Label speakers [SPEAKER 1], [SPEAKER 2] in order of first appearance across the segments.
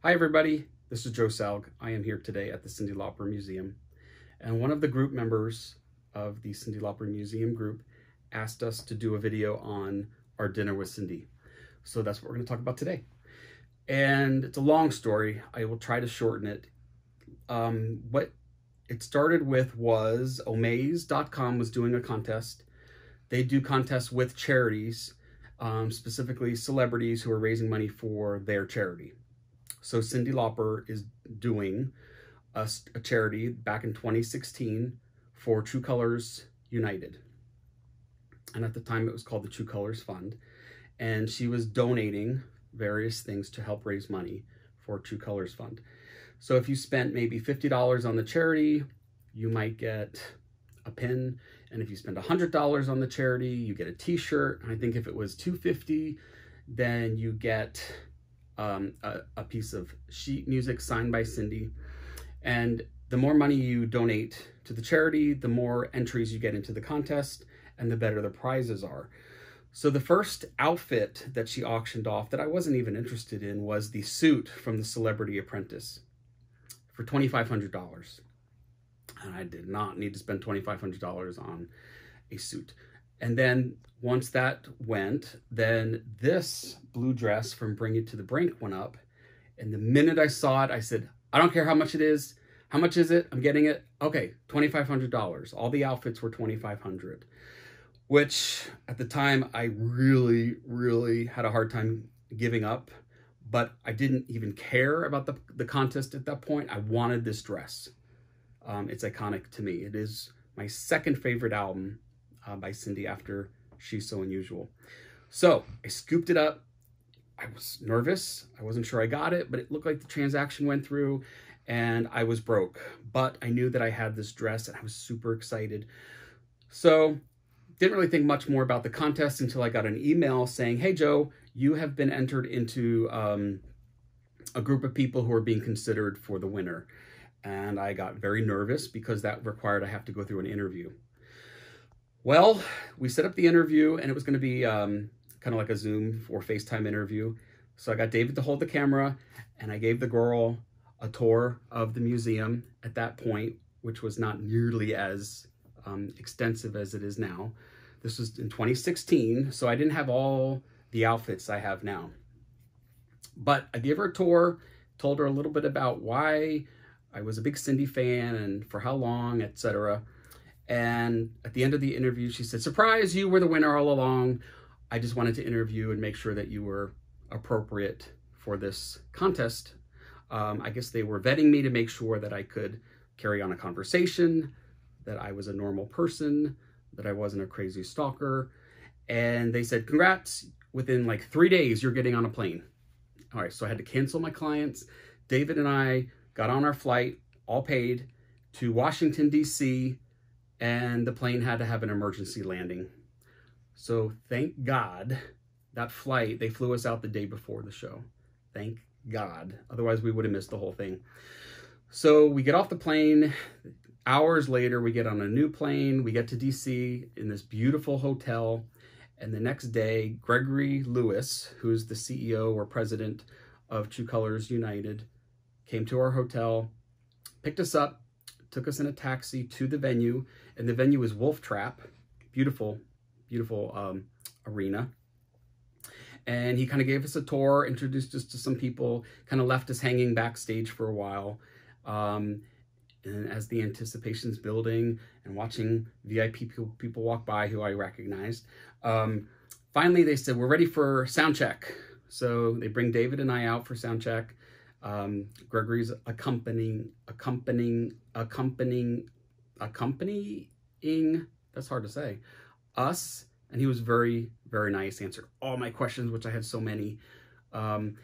[SPEAKER 1] Hi everybody, this is Joe Salg. I am here today at the Cyndi Lauper Museum, and one of the group members of the Cyndi Lauper Museum group asked us to do a video on our dinner with Cyndi. So that's what we're going to talk about today. And it's a long story. I will try to shorten it. What it started with was Omaze.com was doing a contest. They do contests with charities, specifically celebrities who are raising money for their charity. So Cyndi Lauper is doing a charity back in 2016 for True Colors United. And at the time it was called the True Colors Fund. And she was donating various things to help raise money for True Colors Fund. So if you spent maybe $50 on the charity, you might get a pin. And if you spend $100 on the charity, you get a t-shirt. And I think if it was $250, then you get a piece of sheet music signed by Cyndi. And the more money you donate to the charity, the more entries you get into the contest and the better the prizes are. So the first outfit that she auctioned off that I wasn't even interested in was the suit from the Celebrity Apprentice for $2,500. And I did not need to spend $2,500 on a suit. And then once that went, then this blue dress from Bring It to the Brink went up. And the minute I saw it, I said, I don't care how much it is. How much is it? I'm getting it. Okay, $2,500. All the outfits were $2,500, which at the time I really, really had a hard time giving up. But I didn't even care about the contest at that point. I wanted this dress. It's iconic to me. It is my second favorite album by Cyndi after She's So Unusual. So I scooped it up. I was nervous. I wasn't sure I got it, but it looked like the transaction went through and I was broke. But I knew that I had this dress and I was super excited. So didn't really think much more about the contest until I got an email saying, hey, Joe, you have been entered into a group of people who are being considered for the winner. And I got very nervous because that required I have to go through an interview. Well, we set up the interview and it was going to be kind of like a Zoom or FaceTime interview. So I got David to hold the camera and I gave the girl a tour of the museum at that point, which was not nearly as extensive as it is now. This was in 2016, so I didn't have all the outfits I have now. But I gave her a tour, told her a little bit about why I was a big Cyndi fan and for how long, etc. And at the end of the interview, she said, surprise, you were the winner all along. I just wanted to interview and make sure that you were appropriate for this contest. I guess they were vetting me to make sure that I could carry on a conversation, that I was a normal person, that I wasn't a crazy stalker. And they said, congrats, within like 3 days, you're getting on a plane. All right, so I had to cancel my clients. David and I got on our flight, all paid, to Washington, D.C., and the plane had to have an emergency landing. So thank God that flight, they flew us out the day before the show. Thank God. Otherwise, we would have missed the whole thing. So we get off the plane. Hours later, we get on a new plane. We get to D.C. in this beautiful hotel. And the next day, Gregory Lewis, who's the CEO or president of True Colors United, came to our hotel, picked us up, took us in a taxi to the venue, and the venue is Wolf Trap, beautiful, beautiful arena. And he kind of gave us a tour, introduced us to some people, kind of left us hanging backstage for a while. And as the anticipation's building and watching VIP people walk by who I recognized, finally they said, we're ready for sound check. So they bring David and I out for sound check. Gregory's accompanying, that's hard to say, us. And he was very, very nice, answered all my questions, which I had so many. And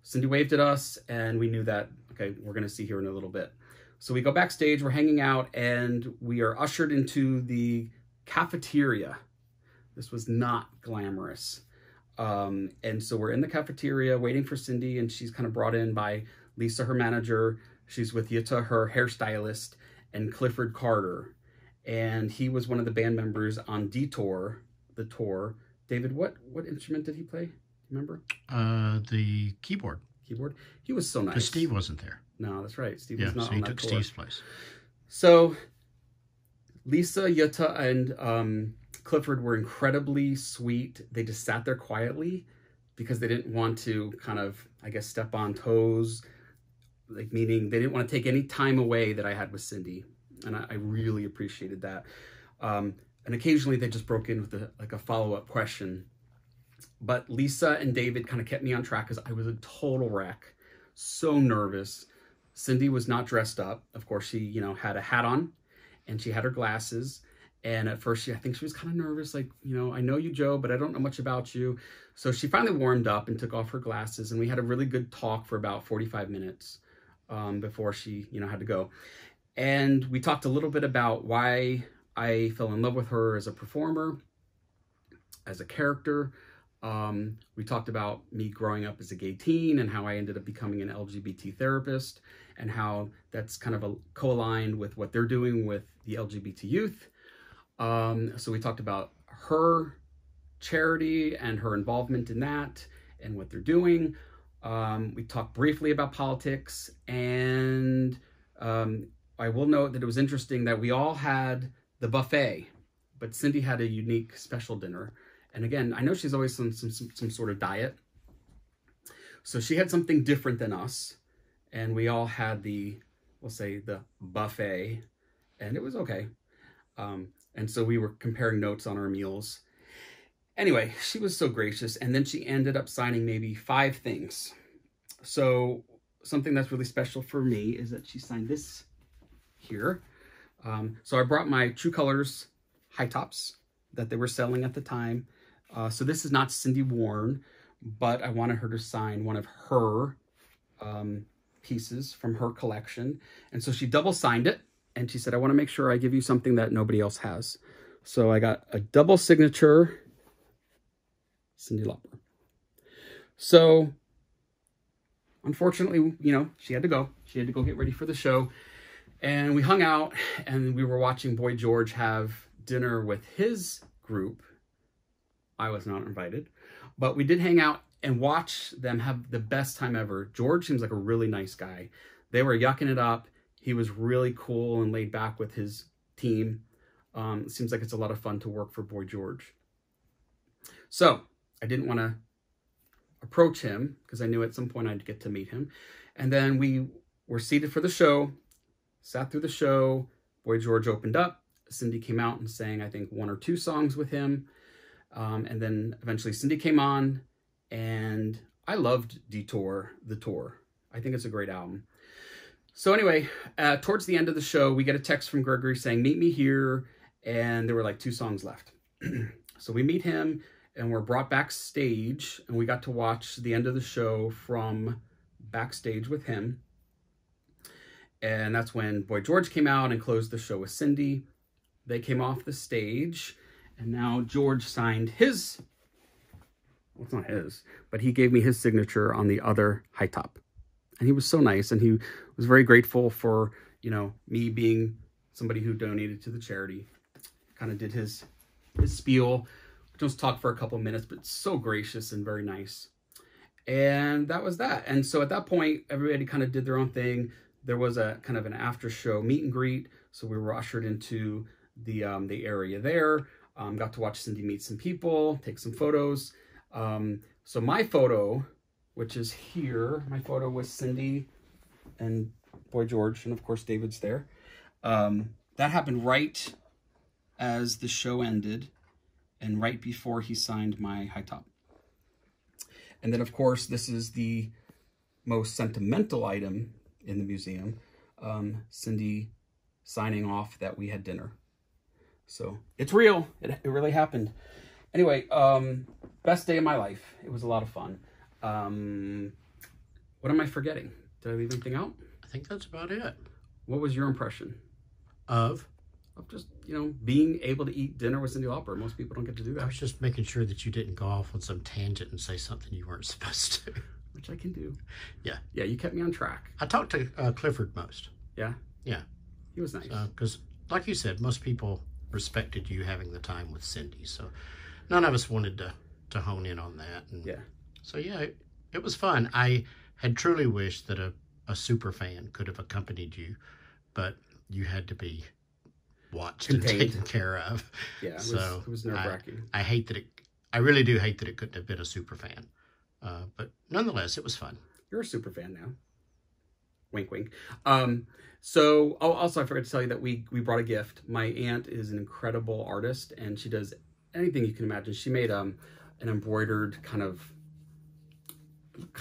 [SPEAKER 1] Cyndi waved at us and we knew that, okay, we're going to see here in a little bit. So we go backstage, we're hanging out, and we are ushered into the cafeteria. This was not glamorous. And so we're in the cafeteria waiting for Cyndi, and she's kind of brought in by Lisa, her manager. She's with Yita, her hairstylist, and Clifford Carter. And he was one of the band members on Detour, the tour. David, what instrument did he play? Do you remember?
[SPEAKER 2] The keyboard.
[SPEAKER 1] keyboard. He was so nice.
[SPEAKER 2] Because Steve wasn't there.
[SPEAKER 1] No, that's right. Steve
[SPEAKER 2] Yeah,
[SPEAKER 1] was not
[SPEAKER 2] so
[SPEAKER 1] on
[SPEAKER 2] he
[SPEAKER 1] that
[SPEAKER 2] took
[SPEAKER 1] tour.
[SPEAKER 2] Steve's place.
[SPEAKER 1] So Lisa, Jutta, and Clifford were incredibly sweet. They just sat there quietly because they didn't want to kind of, I guess, step on toes. Like, meaning they didn't want to take any time away that I had with Cyndi. And I really appreciated that. And occasionally they just broke in with a follow-up question. But Lisa and David kind of kept me on track because I was a total wreck. So nervous. Cyndi was not dressed up. Of course, she, you know, had a hat on and she had her glasses. And at first, I think she was kind of nervous. Like, you know, I know you, Joe, but I don't know much about you. So she finally warmed up and took off her glasses. And we had a really good talk for about 45 minutes before she, you know, had to go. And we talked a little bit about why I fell in love with her as a performer, as a character. We talked about me growing up as a gay teen and how I ended up becoming an LGBT therapist and how that's kind of co-aligned with what they're doing with the LGBT youth. So we talked about her charity and her involvement in that and what they're doing. We talked briefly about politics, and I will note that it was interesting that we all had the buffet, but Cyndi had a unique special dinner. And again, I know she's always on some sort of diet. So she had something different than us. And we all had we'll say the buffet, and it was okay. And so we were comparing notes on our meals. Anyway, she was so gracious. And then she ended up signing maybe 5 things. So something that's really special for me is that she signed this here. So I brought my True Colors high tops that they were selling at the time. So this is not Cyndi worn, but I wanted her to sign one of her pieces from her collection. And so she double signed it. And she said, I want to make sure I give you something that nobody else has. So I got a double signature Cyndi Lauper. So unfortunately, you know, she had to go. She had to go get ready for the show. And we hung out and we were watching Boy George have dinner with his group. I was not invited, but we did hang out and watch them have the best time ever. George seems like a really nice guy. They were yucking it up. He was really cool and laid back with his team. It seems like it's a lot of fun to work for Boy George. So I didn't want to approach him because I knew at some point I'd get to meet him. And then we were seated for the show, sat through the show. Boy George opened up. Cyndi came out and sang, I think, 1 or 2 songs with him. And then eventually Cyndi came on, and I loved Detour, the tour. I think it's a great album. So anyway, towards the end of the show, we get a text from Gregory saying, meet me here. And there were like 2 songs left. So we meet him and we're brought backstage, and we got to watch the end of the show from backstage with him. And that's when Boy George came out and closed the show with Cyndi. They came off the stage, and now George signed his, well, it's not his, but he gave me his signature on the other high top. And he was so nice, and he was very grateful for, you know, me being somebody who donated to the charity. Kind of did his spiel. Just talked for a couple of minutes, but so gracious and very nice. And that was that. And so at that point, everybody kind of did their own thing. There was a kind of an after show meet and greet. So we were ushered into the area there. Got to watch Cyndi meet some people, take some photos. So my photo, which is here, my photo was Cyndi and Boy George, and of course David's there. That happened right as the show ended and right before he signed my high top. And then of course, this is the most sentimental item in the museum, Cyndi signing off that we had dinner. So it's real. It really happened. Anyway, best day of my life. It was a lot of fun. What am I forgetting? Did I leave anything out?
[SPEAKER 2] I think that's about it.
[SPEAKER 1] What was your impression?
[SPEAKER 2] Of
[SPEAKER 1] just, you know, being able to eat dinner with Cyndi Lauper. Most people don't get to do that.
[SPEAKER 2] I was just making sure that you didn't go off on some tangent and say something you weren't supposed to.
[SPEAKER 1] Which I can do.
[SPEAKER 2] Yeah.
[SPEAKER 1] Yeah, you kept me on track.
[SPEAKER 2] I talked to Clifford most.
[SPEAKER 1] Yeah?
[SPEAKER 2] Yeah.
[SPEAKER 1] He was nice.
[SPEAKER 2] Because, like you said, most people respected you having the time with Cyndi. So none of us wanted to hone in on that. And
[SPEAKER 1] yeah.
[SPEAKER 2] So, yeah, it was fun. I had truly wished that a super fan could have accompanied you, but you had to be watched
[SPEAKER 1] Contained.
[SPEAKER 2] and taken care of.
[SPEAKER 1] Yeah,
[SPEAKER 2] So
[SPEAKER 1] it was nerve-wracking.
[SPEAKER 2] I hate that I really do hate that it couldn't have been a super fan. But nonetheless, it was fun.
[SPEAKER 1] You're a super fan now. Wink, wink. So, also I forgot to tell you that we brought a gift. My aunt is an incredible artist, and she does anything you can imagine. She made an embroidered kind of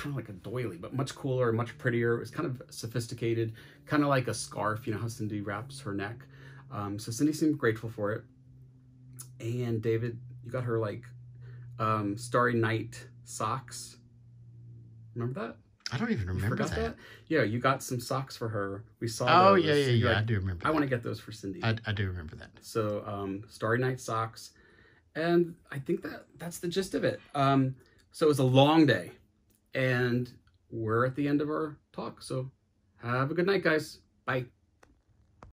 [SPEAKER 1] like a doily, but much cooler and much prettier. It was kind of sophisticated, kind of like a scarf. You know how Cyndi wraps her neck. So Cyndi seemed grateful for it. And David, you got her like Starry Night socks. Remember that?
[SPEAKER 2] I don't even remember that.
[SPEAKER 1] Yeah, you got some socks for her. We saw
[SPEAKER 2] Oh,
[SPEAKER 1] those.
[SPEAKER 2] yeah.
[SPEAKER 1] Like,
[SPEAKER 2] I do remember that.
[SPEAKER 1] I want to get those for Cyndi.
[SPEAKER 2] I do remember that.
[SPEAKER 1] So, Starry Night socks. And I think that's the gist of it. So it was a long day. And we're at the end of our talk. So have a good night, guys. Bye.